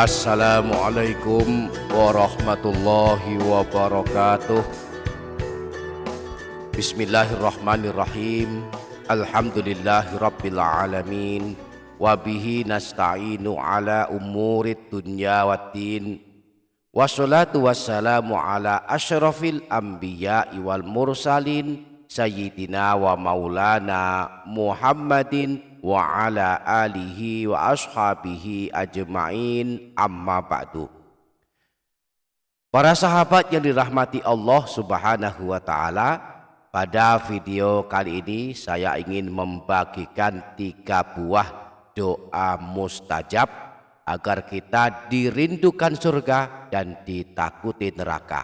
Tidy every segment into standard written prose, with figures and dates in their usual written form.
Assalamualaikum warahmatullahi wabarakatuh. Bismillahirrahmanirrahim. Alhamdulillahi rabbil alamin. Wabihi nasta'inu ala umurid dunya waddin. Wassalatu wassalamu ala asyrafil anbiya'i wal mursalin Sayyidina wa maulana Muhammadin wa ala alihi wa ashabihi ajma'in, amma ba'du. Para sahabat yang dirahmati Allah subhanahu wa ta'ala, pada video kali ini saya ingin membagikan 3 buah doa mustajab agar kita dirindukan surga dan ditakuti neraka.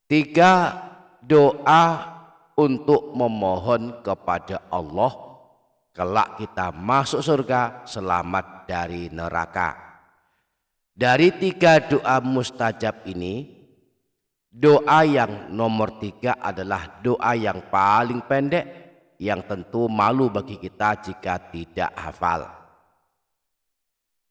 3 doa untuk memohon kepada Allah kelak kita masuk surga, selamat dari neraka. Dari 3 doa mustajab ini, doa yang nomor 3 adalah doa yang paling pendek, yang tentu malu bagi kita jika tidak hafal.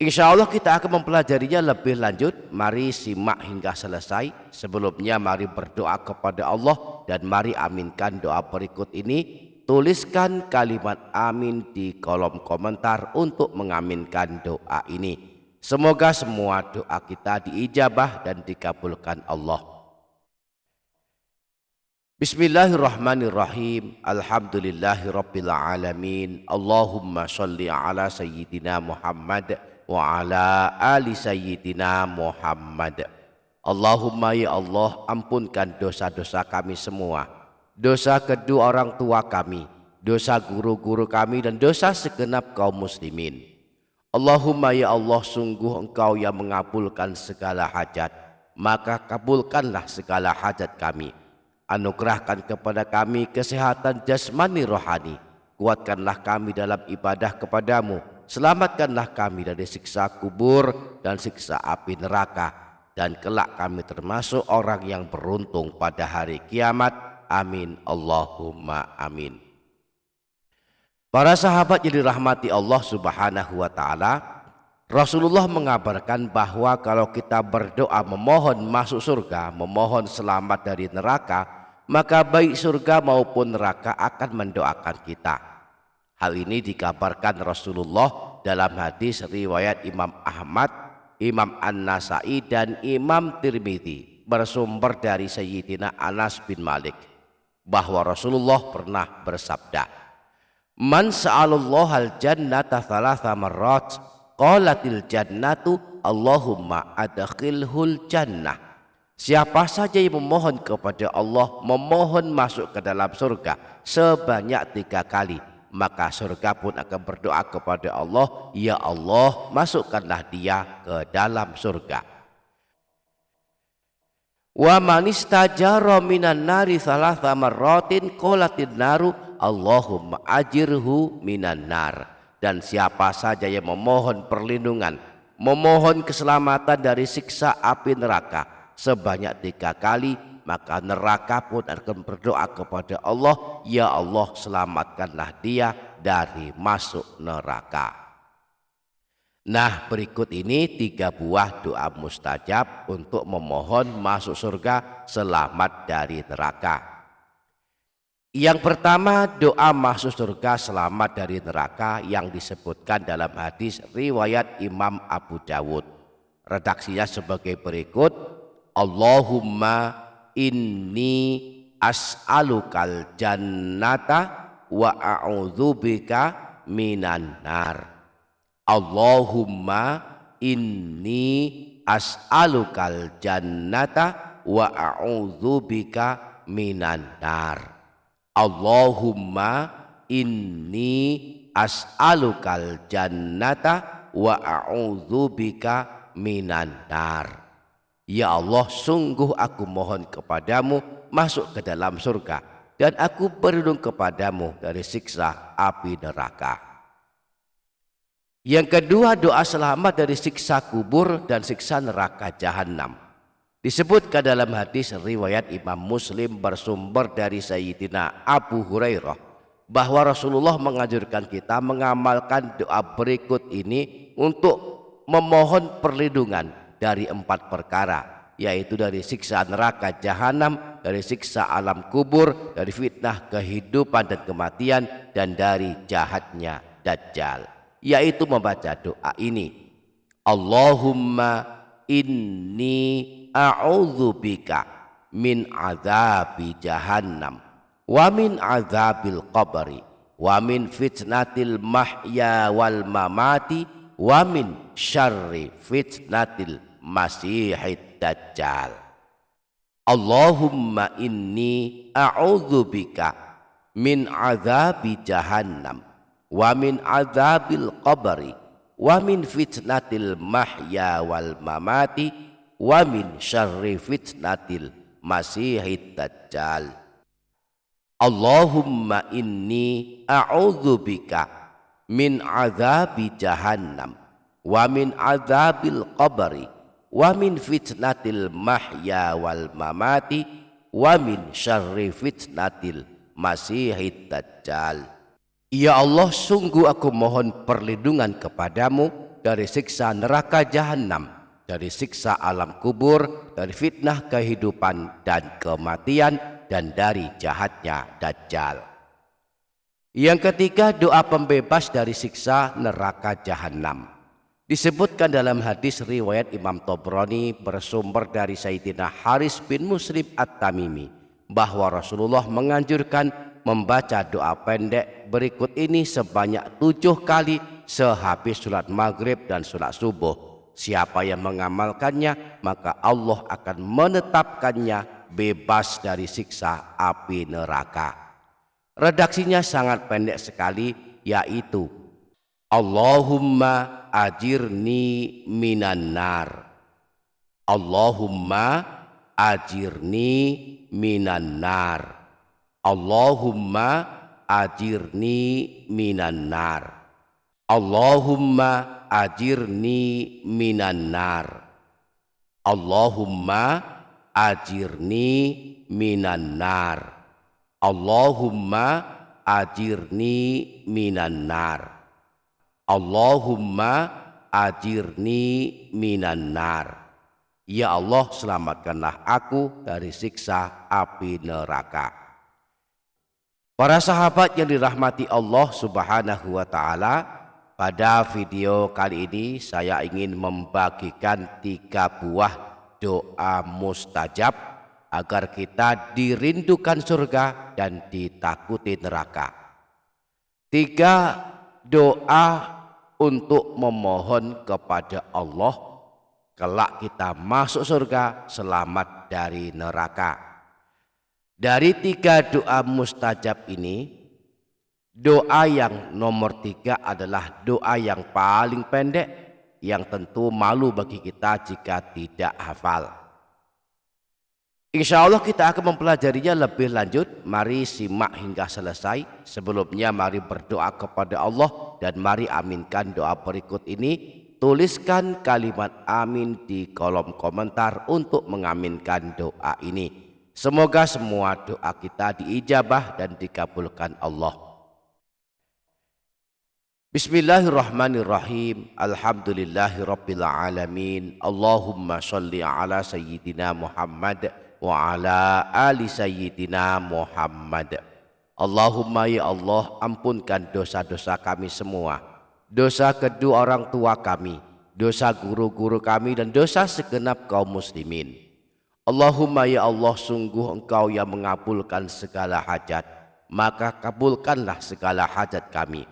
Insya Allah kita akan mempelajarinya lebih lanjut. Mari simak hingga selesai. Sebelumnya mari berdoa kepada Allah dan mari aminkan doa berikut ini. Tuliskan kalimat amin di kolom komentar untuk mengaminkan doa ini. Semoga semua doa kita diijabah dan dikabulkan Allah. Bismillahirrahmanirrahim. Alhamdulillahirabbil alamin. Allahumma sholli ala sayyidina Muhammad wa ala ali sayyidina Muhammad. Allahumma ya Allah, ampunkan dosa-dosa kami semua, dosa kedua orang tua kami, dosa guru-guru kami, dan dosa segenap kaum muslimin. Allahumma ya Allah, sungguh Engkau yang mengabulkan segala hajat, maka kabulkanlah segala hajat kami. Anugerahkan kepada kami kesehatan jasmani rohani, kuatkanlah kami dalam ibadah kepadamu. Selamatkanlah kami dari siksa kubur dan siksa api neraka, dan kelak kami termasuk orang yang beruntung pada hari kiamat. Amin Allahumma amin. Para sahabat yang dirahmati Allah subhanahu wa ta'ala, Rasulullah mengabarkan bahwa kalau kita berdoa memohon masuk surga, memohon selamat dari neraka, maka baik surga maupun neraka akan mendoakan kita. Hal ini dikabarkan Rasulullah dalam hadis riwayat Imam Ahmad, Imam An-Nasai, dan Imam Tirmidzi, bersumber dari Sayyidina Anas bin Malik, bahwa Rasulullah pernah bersabda, "Man sa'alallahal jannata thalatha marrat, qalatil jannatu Allahumma adkhilhul jannah." Siapa saja yang memohon kepada Allah, memohon masuk ke dalam surga sebanyak 3 kali, maka surga pun akan berdoa kepada Allah, ya Allah, masukkanlah dia ke dalam surga. Wa man istajara minan nari thalatha marratin qalatin naru Allahumma ajirhu minan nar. Dan siapa saja yang memohon perlindungan, memohon keselamatan dari siksa api neraka sebanyak 3 kali, maka neraka pun akan berdoa kepada Allah, ya Allah, selamatkanlah dia dari masuk neraka. Nah, berikut ini 3 buah doa mustajab untuk memohon masuk surga, selamat dari neraka. Yang pertama, doa masuk surga selamat dari neraka yang disebutkan dalam hadis riwayat Imam Abu Dawud. Redaksinya sebagai berikut: Allahumma inni as'alukal jannata wa a'udzubika minan nar. Allahumma inni as'alukal jannata wa a'udzubika minan nar. Allahumma inni as'alukal jannata wa a'udzubika minan nar. Ya Allah, sungguh aku mohon kepadamu masuk ke dalam surga, dan aku berlindung kepadamu dari siksa api neraka. Yang kedua, doa selamat dari siksa kubur dan siksa neraka jahanam. Disebutkan dalam hadis riwayat Imam Muslim bersumber dari Sayyidina Abu Hurairah bahwa Rasulullah menganjurkan kita mengamalkan doa berikut ini untuk memohon perlindungan dari 4 perkara, yaitu dari siksa neraka jahanam, dari siksa alam kubur, dari fitnah kehidupan dan kematian, dan dari jahatnya Dajjal, yaitu membaca doa ini. Allahumma inni a'udzubika min azabi jahannam wa min azabil qabri wa min fitnatil mahya wal mamati wa min syarri fitnatil masihid dajjal. Allahumma inni a'udzubika min azabi jahannam wa min azabil qabri wa min fitnatil mahya wal mamati wa min syarri fitnatil masihid dajjal. Allahumma inni a'udzubika min azabi jahannam wa min azabil qabri wa min fitnatil mahya wal mamati wa min syarri fitnatil masihid dajjal. Ya Allah, sungguh aku mohon perlindungan kepadamu dari siksa neraka jahanam, dari siksa alam kubur, dari fitnah kehidupan dan kematian, dan dari jahatnya Dajjal. Yang ketiga, doa pembebas dari siksa neraka jahanam. Disebutkan dalam hadis riwayat Imam Tabrani bersumber dari Sayyidina Haris bin Muslim At-Tamimi bahwa Rasulullah menganjurkan membaca doa pendek berikut ini sebanyak 7 kali sehabis surat maghrib dan surat subuh. Siapa yang mengamalkannya, maka Allah akan menetapkannya bebas dari siksa api neraka. Redaksinya sangat pendek sekali, yaitu Allahumma ajirni minan nar. Allahumma ajirni minan nar. Allahumma ajirni minan nar. Allahumma ajirni minan nar. Allahumma ajirni minan nar. Allahumma ajirni minan nar. Allahumma ajirni minan nar. Ya Allah, selamatkanlah aku dari siksa api neraka. Para sahabat yang dirahmati Allah Subhanahu wa Ta'ala, pada video kali ini saya ingin membagikan 3 buah doa mustajab agar kita dirindukan surga dan ditakuti neraka. 3 doa untuk memohon kepada Allah kelak kita masuk surga, selamat dari neraka. Dari 3 doa mustajab ini, doa yang nomor 3 adalah doa yang paling pendek, yang tentu malu bagi kita jika tidak hafal. Insya Allah kita akan mempelajarinya lebih lanjut. Mari simak hingga selesai. Sebelumnya mari berdoa kepada Allah dan mari aminkan doa berikut ini. Tuliskan kalimat amin di kolom komentar untuk mengaminkan doa ini. Semoga semua doa kita diijabah dan dikabulkan Allah. Bismillahirrahmanirrahim. Alhamdulillahirabbil alamin. Allahumma shalli ala sayyidina Muhammad wa ala ali sayyidina Muhammad. Allahumma ya Allah, ampunkan dosa-dosa kami semua, dosa kedua orang tua kami, dosa guru-guru kami, dan dosa segenap kaum muslimin. Allahumma ya Allah, sungguh Engkau yang mengabulkan segala hajat, maka kabulkanlah segala hajat kami.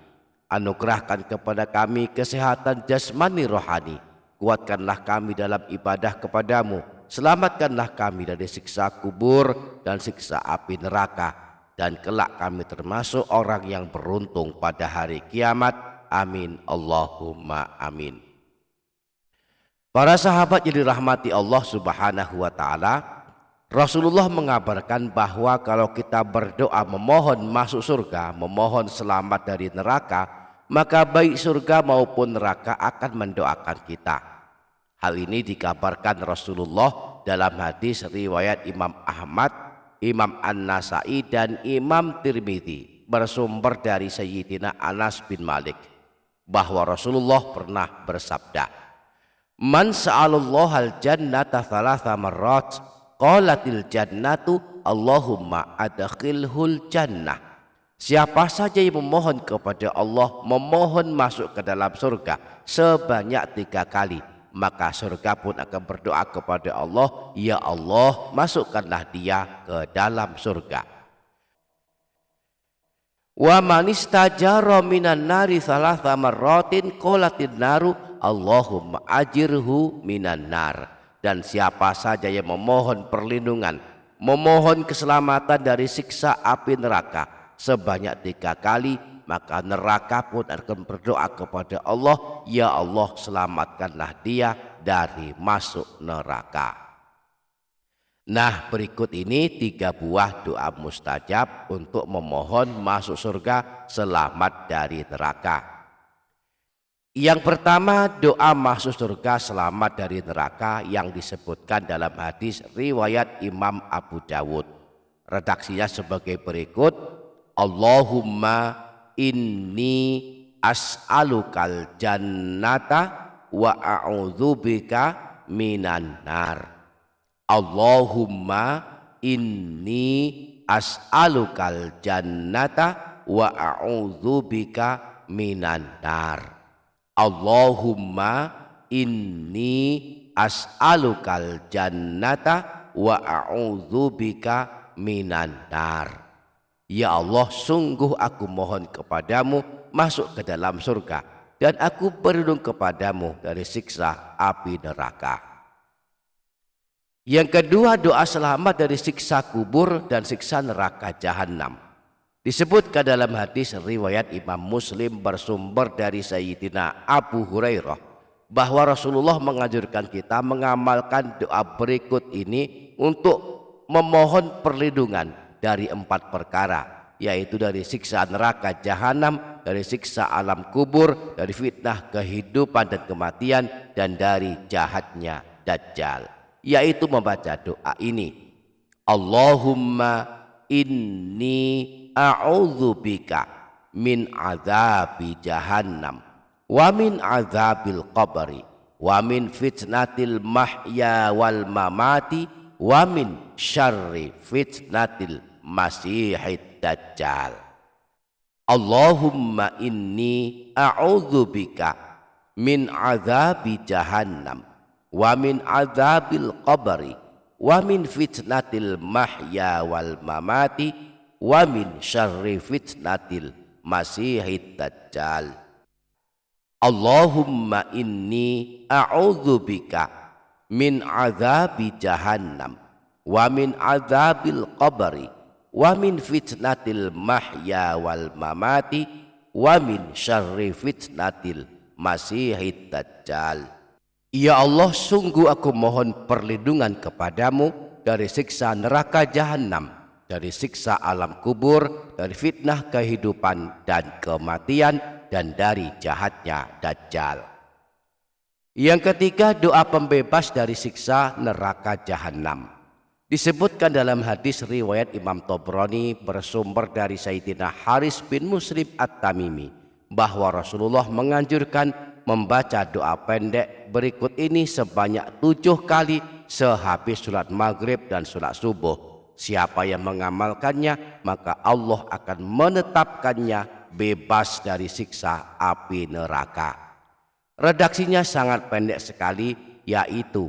Anugerahkan kepada kami kesehatan jasmani rohani, kuatkanlah kami dalam ibadah kepadamu, selamatkanlah kami dari siksa kubur dan siksa api neraka, dan kelak kami termasuk orang yang beruntung pada hari kiamat. Amin Allahumma amin. Para sahabat yang dirahmati Allah Subhanahu wa Ta'ala, Rasulullah mengabarkan bahwa kalau kita berdoa memohon masuk surga, memohon selamat dari neraka, maka baik surga maupun neraka akan mendoakan kita. Hal ini dikabarkan Rasulullah dalam hadis riwayat Imam Ahmad, Imam An-Nasai, dan Imam Tirmidzi bersumber dari Sayyidina Anas bin Malik bahwa Rasulullah pernah bersabda, Man sa'alallahal jannata thalatha marrat qalatil jannatu Allahumma adkhilhul jannah. Siapa saja yang memohon kepada Allah, memohon masuk ke dalam surga sebanyak 3 kali, maka surga pun akan berdoa kepada Allah, ya Allah, masukkanlah dia ke dalam surga. Wa man istajara minan nari thalatha marratin qalatin naru Allahumma ajirhu minan nar. Dan siapa saja yang memohon perlindungan, memohon keselamatan dari siksa api neraka sebanyak 3 kali, maka neraka pun akan berdoa kepada Allah, ya Allah, selamatkanlah dia dari masuk neraka. Nah, berikut ini 3 buah doa mustajab untuk memohon masuk surga, selamat dari neraka. Yang pertama, doa masuk surga selamat dari neraka yang disebutkan dalam hadis riwayat Imam Abu Dawud. Redaksinya sebagai berikut: Allahumma inni as'alukal jannata wa a'udzubika minan nar. Allahumma inni as'alukal jannata wa a'udzubika minan nar. Allahumma inni as'alukal jannata wa a'udzubika minan nar. Ya Allah, sungguh aku mohon kepadamu masuk ke dalam surga, dan aku berlindung kepadamu dari siksa api neraka. Yang kedua, doa selamat dari siksa kubur dan siksa neraka jahanam. Disebutkan dalam hadis riwayat Imam Muslim bersumber dari Sayyidina Abu Hurairah bahwa Rasulullah menganjurkan kita mengamalkan doa berikut ini untuk memohon perlindungan dari 4 perkara, yaitu dari siksa neraka jahanam, dari siksa alam kubur, dari fitnah kehidupan dan kematian, dan dari jahatnya Dajjal, yaitu membaca doa ini: Allahumma inni a'udzubika min azabi jahannam wa min azabil qabri wa min fitnatil mahya wal mamati wa min syarri fitnatil masihid dajjal. Allahumma inni a'udzubika min azabi jahannam wa min azabil qabri wa min fitnatil mahya wal mamati wa min syarri fitnatil masihid dajjal. Allahumma inni a'udzubika min azabi jahannam wa min azabil qabri wa min fitnatil mahya wal mamati wa min syarri fitnatil masihid dajjal. Ya Allah, sungguh aku mohon perlindungan kepadamu dari siksa neraka jahanam, dari siksa alam kubur, dari fitnah kehidupan dan kematian, dan dari jahatnya Dajjal. Yang ketiga, doa pembebas dari siksa neraka jahanam. Disebutkan dalam hadis riwayat Imam Tabrani bersumber dari Sayyidina Haris bin Muslim At-Tamimi bahwa Rasulullah menganjurkan membaca doa pendek berikut ini sebanyak 7 kali sehabis sholat maghrib dan sholat subuh. Siapa yang mengamalkannya, maka Allah akan menetapkannya bebas dari siksa api neraka. Redaksinya sangat pendek sekali, yaitu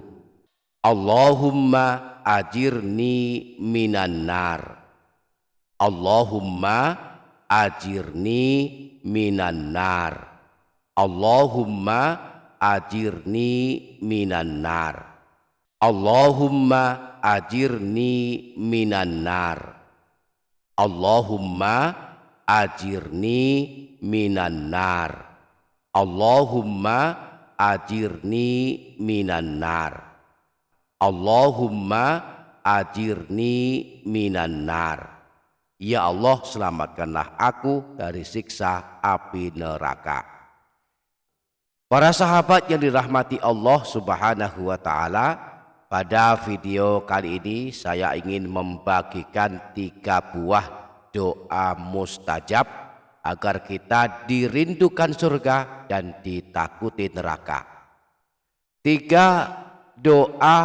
Allahumma ajirni minan nar. Allahumma ajirni minan nar. Allahumma ajirni minan nar. Allahumma ajirni minan nar. Allahumma ajirni minan nar. Allahumma ajirni minan nar. Allahumma ajirni minan nar. Ya Allah, selamatkanlah aku dari siksa api neraka. Para sahabat yang dirahmati Allah Subhanahu wa ta'ala, pada video kali ini saya ingin membagikan 3 buah doa mustajab agar kita dirindukan surga dan ditakuti neraka. 3 doa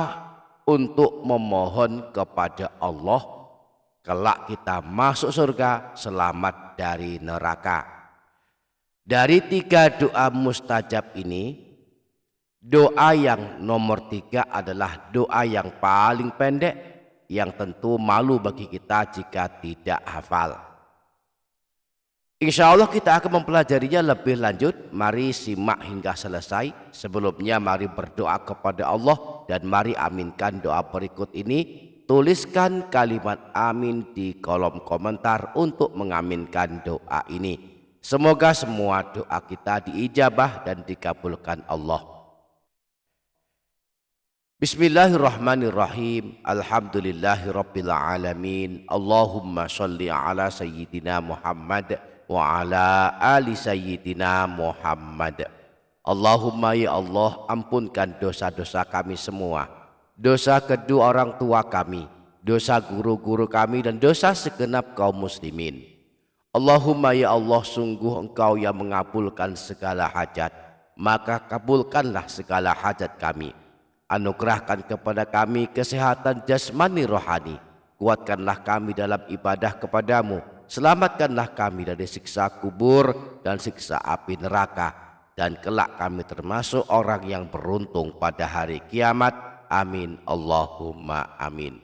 untuk memohon kepada Allah kelak kita masuk surga, selamat dari neraka. Dari 3 doa mustajab ini, doa yang nomor 3 adalah doa yang paling pendek, yang tentu malu bagi kita jika tidak hafal. Insya Allah kita akan mempelajarinya lebih lanjut. Mari simak hingga selesai. Sebelumnya mari berdoa kepada Allah dan mari aminkan doa berikut ini. Tuliskan kalimat amin di kolom komentar untuk mengaminkan doa ini. Semoga semua doa kita diijabah dan dikabulkan Allah. Bismillahirrahmanirrahim. Alhamdulillahirabbil alamin. Allahumma shalli ala sayyidina Muhammad wa ala ali sayyidina Muhammad. Allahumma ya Allah, ampunkan dosa-dosa kami semua, dosa kedua orang tua kami, dosa guru-guru kami, dan dosa segenap kaum muslimin. Allahumma ya Allah, sungguh Engkau yang mengabulkan segala hajat, maka kabulkanlah segala hajat kami. Anugerahkan kepada kami kesehatan jasmani rohani, kuatkanlah kami dalam ibadah kepadamu, selamatkanlah kami dari siksa kubur dan siksa api neraka, dan kelak kami termasuk orang yang beruntung pada hari kiamat. Amin Allahumma amin.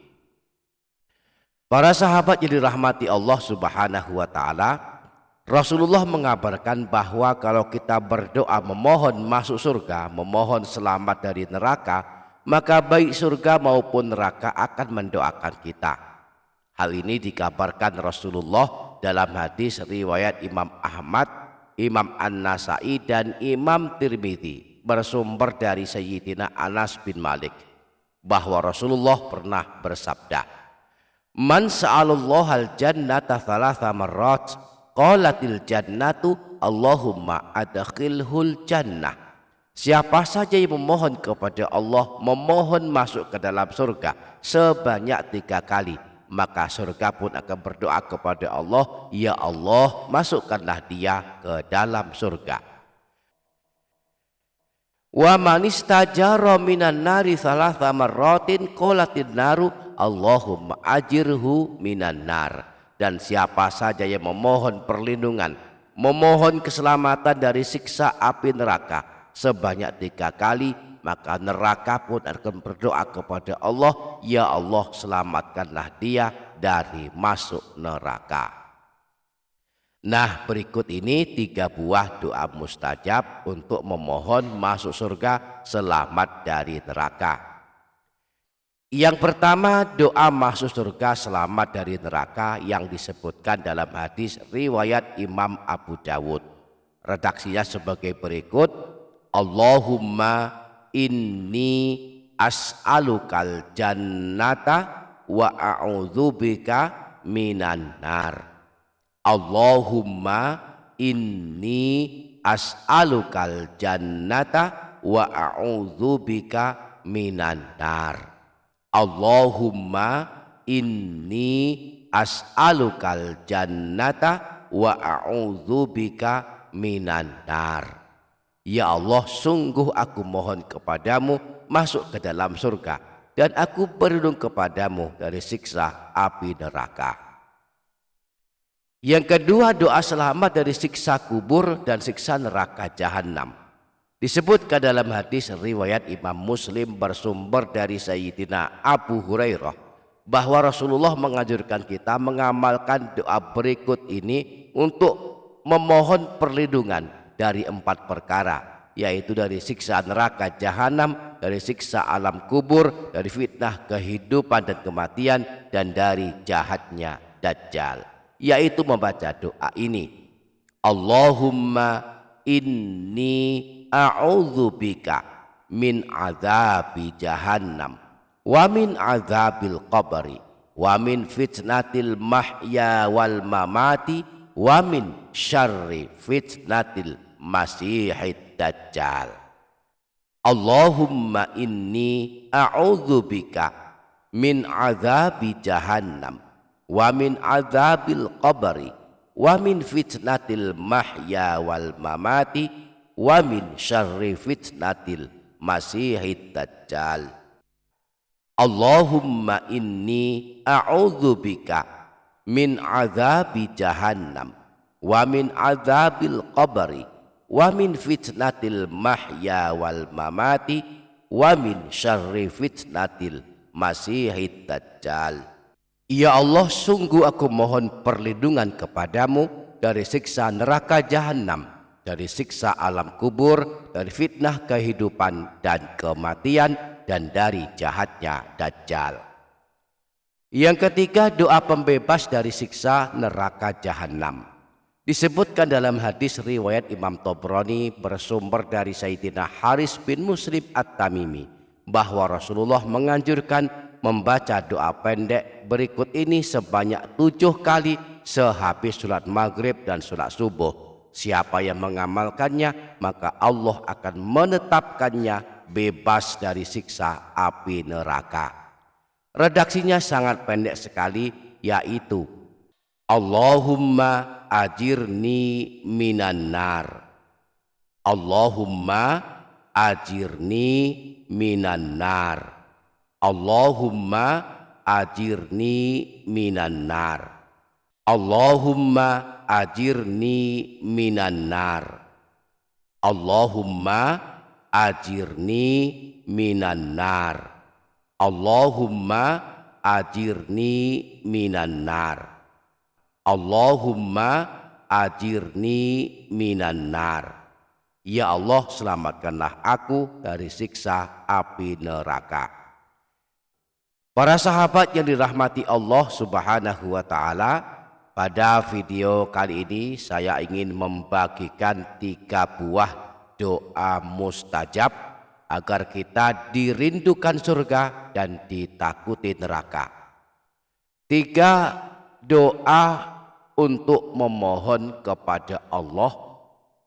Para sahabat yang dirahmati Allah subhanahu wa ta'ala, Rasulullah mengabarkan bahwa kalau kita berdoa memohon masuk surga, memohon selamat dari neraka, maka baik surga maupun neraka akan mendoakan kita. Hal ini dikabarkan Rasulullah dalam hadis riwayat Imam Ahmad, Imam An-Nasai, dan Imam Tirmidzi, bersumber dari Sayyidina Anas bin Malik, bahwa Rasulullah pernah bersabda, "Man sa'alallahal jannata thalatha marrat, qalatil jannatu Allahumma adkhilhul jannah." Siapa saja yang memohon kepada Allah, memohon masuk ke dalam surga sebanyak 3 kali, maka surga pun akan berdoa kepada Allah, ya Allah, masukkanlah dia ke dalam surga. Wa man istajara minan nari thalatha marratin qalatin naru Allahumma ajirhu minan nar. Dan siapa saja yang memohon perlindungan, memohon keselamatan dari siksa api neraka sebanyak 3 kali, maka neraka pun akan berdoa kepada Allah, ya Allah, selamatkanlah dia dari masuk neraka. Nah, berikut ini 3 buah doa mustajab untuk memohon masuk surga, selamat dari neraka. Yang pertama, doa masuk surga selamat dari neraka yang disebutkan dalam hadis riwayat Imam Abu Dawud. Redaksinya sebagai berikut: Allahumma inni as'alukal jannata wa a'udzubika minan nar. Allahumma inni as'alukal jannata wa a'udzubika minan nar. Allahumma inni as'alukal jannata wa a'udzubika minan nar. Ya Allah, sungguh aku mohon kepadamu masuk ke dalam surga, dan aku berlindung kepadamu dari siksa api neraka. Yang kedua, doa selamat dari siksa kubur dan siksa neraka jahanam. Disebutkan dalam hadis riwayat Imam Muslim bersumber dari Sayyidina Abu Hurairah bahwa Rasulullah menganjurkan kita mengamalkan doa berikut ini untuk memohon perlindungan dari 4 perkara, yaitu dari siksa neraka jahanam, dari siksa alam kubur, dari fitnah kehidupan dan kematian, dan dari jahatnya Dajjal, yaitu membaca doa ini: Allahumma inni a'udzubika min azabi jahannam wa min azabil qabri wa min fitnatil mahya wal mamati wa min syarri fitnatil masihid dajjal. Allahumma inni a'udzubika min azabi jahannam wa min azabil qabri wa min fitnatil mahya wal mamati wa min syarri fitnatil Masihid Dajjal. Allahumma inni a'udzubika min azabi jahannam wa min azabil qabri wa min fitnatil mahya wal mamati wa min syarri fitnatil masihid dajjal. Ya Allah, sungguh aku mohon perlindungan kepadamu dari siksa neraka jahanam, dari siksa alam kubur, dari fitnah kehidupan dan kematian, dan dari jahatnya dajjal. Yang ketiga, doa pembebas dari siksa neraka jahanam. Disebutkan dalam hadis riwayat Imam Tabrani bersumber dari Sayyidina Haris bin Muslim At-Tamimi bahwa Rasulullah menganjurkan membaca doa pendek berikut ini sebanyak 7 kali sehabis sholat maghrib dan sholat subuh. Siapa yang mengamalkannya maka Allah akan menetapkannya bebas dari siksa api neraka. Redaksinya sangat pendek sekali, yaitu Allahumma ajirni minan nar. Allahumma ajirni minan nar. Allahumma ajirni minan nar. Allahumma ajirni minan nar. Allahumma ajirni minan nar. Allahumma ajirni minan nar. Allahumma ajirni minan nar. Ya Allah, selamatkanlah aku dari siksa api neraka. Para sahabat yang dirahmati Allah Subhanahu wa Ta'ala, pada video kali ini saya ingin membagikan 3 buah doa mustajab agar kita dirindukan surga dan ditakuti neraka. 3 doa untuk memohon kepada Allah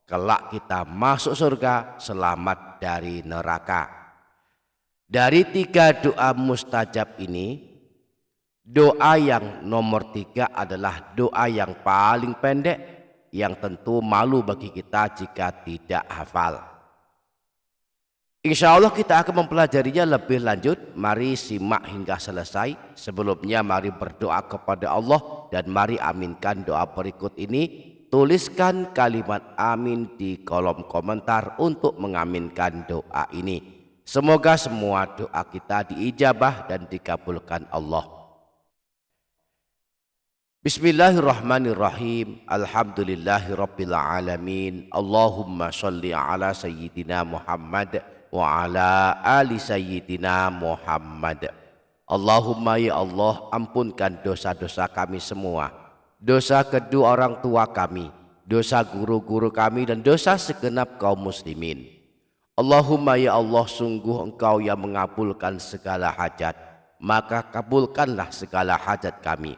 kelak kita masuk surga, selamat dari neraka. Dari 3 doa mustajab ini, doa yang nomor 3 adalah doa yang paling pendek, yang tentu malu bagi kita jika tidak hafal. Insya Allah kita akan mempelajarinya lebih lanjut. Mari simak hingga selesai. Sebelumnya mari berdoa kepada Allah dan mari aminkan doa berikut ini. Tuliskan kalimat amin di kolom komentar untuk mengaminkan doa ini. Semoga semua doa kita diijabah dan dikabulkan Allah. Bismillahirrahmanirrahim. Alhamdulillahirabbil alamin. Allahumma shalli ala sayyidina Muhammad wa ala ali sayyidina Muhammad. Allahumma ya Allah, ampunkan dosa-dosa kami semua, dosa kedua orang tua kami, dosa guru-guru kami, dan dosa segenap kaum muslimin. Allahumma ya Allah, sungguh Engkau yang mengabulkan segala hajat, maka kabulkanlah segala hajat kami.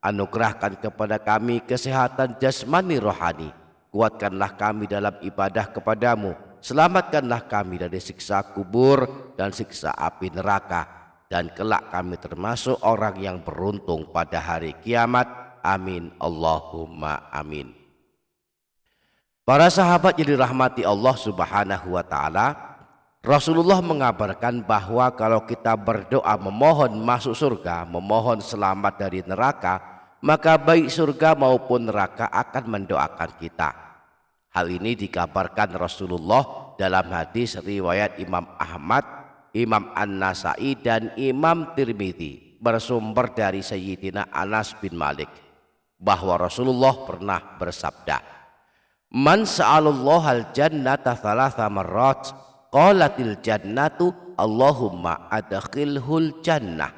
Anugerahkan kepada kami kesehatan jasmani rohani, kuatkanlah kami dalam ibadah kepadamu, selamatkanlah kami dari siksa kubur dan siksa api neraka, dan kelak kami termasuk orang yang beruntung pada hari kiamat. Amin Allahumma amin. Para sahabat yang dirahmati Allah Subhanahu wa Ta'ala, Rasulullah mengabarkan bahwa kalau kita berdoa memohon masuk surga, memohon selamat dari neraka, maka baik surga maupun neraka akan mendoakan kita. Hal ini dikabarkan Rasulullah dalam hadis riwayat Imam Ahmad, Imam An-Nasai, dan Imam Tirmidzi bersumber dari Sayyidina Anas bin Malik bahwa Rasulullah pernah bersabda, Man sa'alallahal jannata thalatha marrat, qalatil jannatu Allahumma adkhilhul jannah.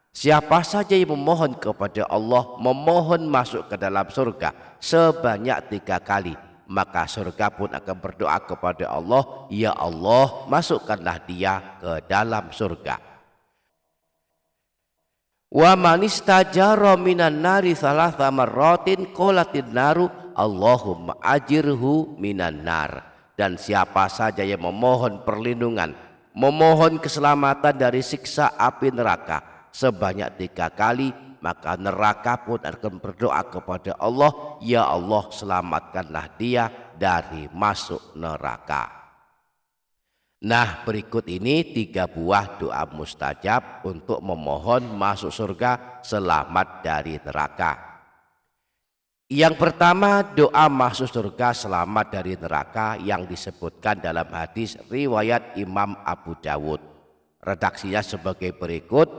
Siapa saja yang memohon kepada Allah, memohon masuk ke dalam surga sebanyak 3 kali, maka surga pun akan berdoa kepada Allah, ya Allah, masukkanlah dia ke dalam surga. Wa man istajara minan nari thalatha marratin qalatin naru Allahumma ajirhu minan nar. Dan siapa saja yang memohon perlindungan, memohon keselamatan dari siksa api neraka sebanyak 3 kali, maka neraka pun akan berdoa kepada Allah, ya Allah, selamatkanlah dia dari masuk neraka. Nah, berikut ini 3 buah doa mustajab untuk memohon masuk surga selamat dari neraka. Yang pertama, doa masuk surga selamat dari neraka yang disebutkan dalam hadis riwayat Imam Abu Dawud. Redaksinya sebagai berikut: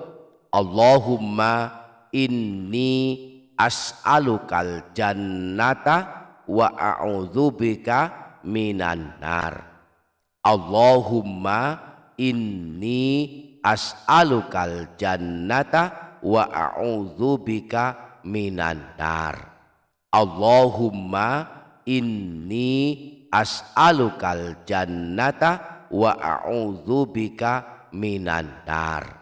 Allahumma inni as'alukal jannata wa a'udzubika minan nar. Allahumma inni as'alukal jannata wa a'udzubika minan nar. Allahumma inni as'alukal jannata wa a'udzubika minan nar.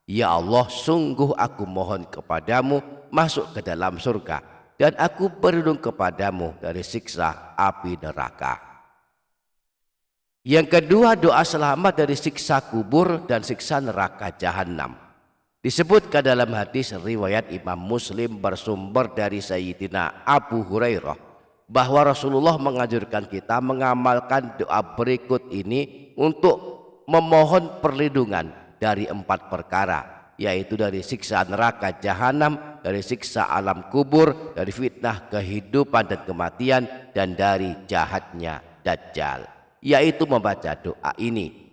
Ya Allah, sungguh aku mohon kepadamu masuk ke dalam surga, dan aku berlindung kepadamu dari siksa api neraka. Yang kedua, doa selamat dari siksa kubur dan siksa neraka jahanam. Disebutkan dalam hadis riwayat Imam Muslim bersumber dari Sayyidina Abu Hurairah bahwa Rasulullah menganjurkan kita mengamalkan doa berikut ini untuk memohon perlindungan dari 4 perkara, yaitu dari siksa neraka jahanam, dari siksa alam kubur, dari fitnah kehidupan dan kematian, dan dari jahatnya Dajjal, yaitu membaca doa ini: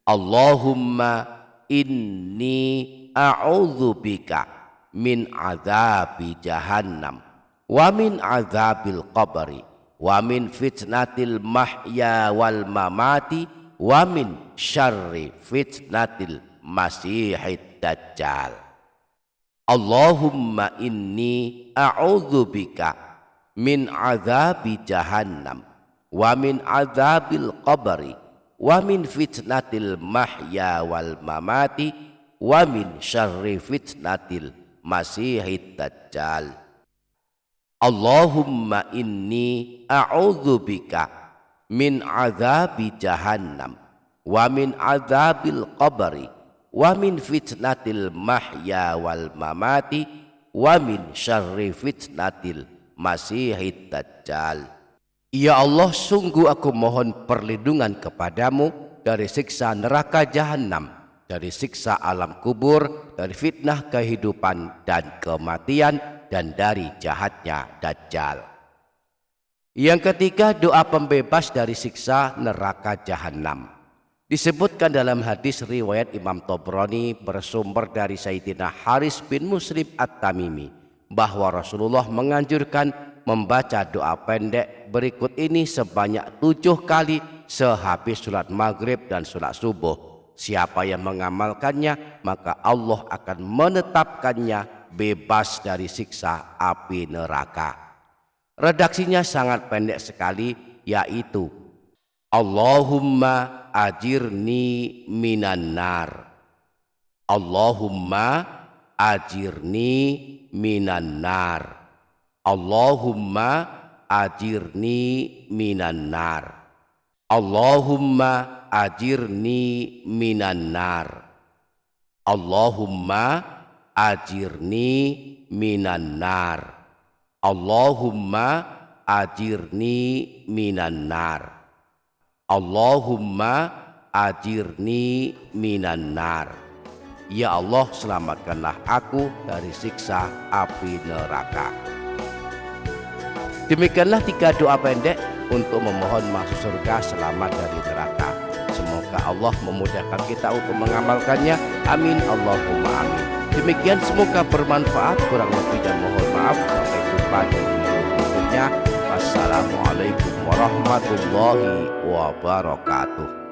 Allahumma inni a'udzubika min azabi jahannam wa min azabil qabri wa min fitnatil mahya wal mamati wa min syarri fitnatil masihid dajjal. Allahumma inni a'udzubika min azabi jahannam wa min azabil qabri wa min fitnatil mahya wal mamati wa min syarri fitnatil masihid dajjal. Allahumma inni a'udzubika min azabi jahannam wa min azabil qabri wa min fitnatil mahya wal mamati wa min syarri fitnatil masihid dajjal. Ya Allah, sungguh aku mohon perlindungan kepadamu dari siksa neraka jahanam, dari siksa alam kubur, dari fitnah kehidupan dan kematian, dan dari jahatnya Dajjal. Yang ketiga, doa pembebas dari siksa neraka jahanam. Disebutkan dalam hadis riwayat Imam Tabrani bersumber dari Sayyidina Haris bin Muslim At-Tamimi bahwa Rasulullah menganjurkan membaca doa pendek berikut ini sebanyak 7 kali sehabis sholat maghrib dan sholat subuh. Siapa yang mengamalkannya, maka Allah akan menetapkannya bebas dari siksa api neraka. Redaksinya sangat pendek sekali, yaitu Allahumma ajirni minan nar. Allahumma ajirni minan nar. Allahumma ajirni minan nar. Allahumma ajirni minan nar. Allahumma ajirni minan nar. Allahumma ajirni minan nar. Allahumma ajirni minan nar. Ya Allah, selamatkanlah aku dari siksa api neraka. Demikianlah 3 doa pendek untuk memohon masuk surga selamat dari neraka. Semoga Allah memudahkan kita untuk mengamalkannya. Amin Allahumma amin. Demikian, semoga bermanfaat. Kurang lebih dan mohon maaf. Sampai jumpa di video berikutnya. Wassalamualaikum warahmatullahi wabarakatuh.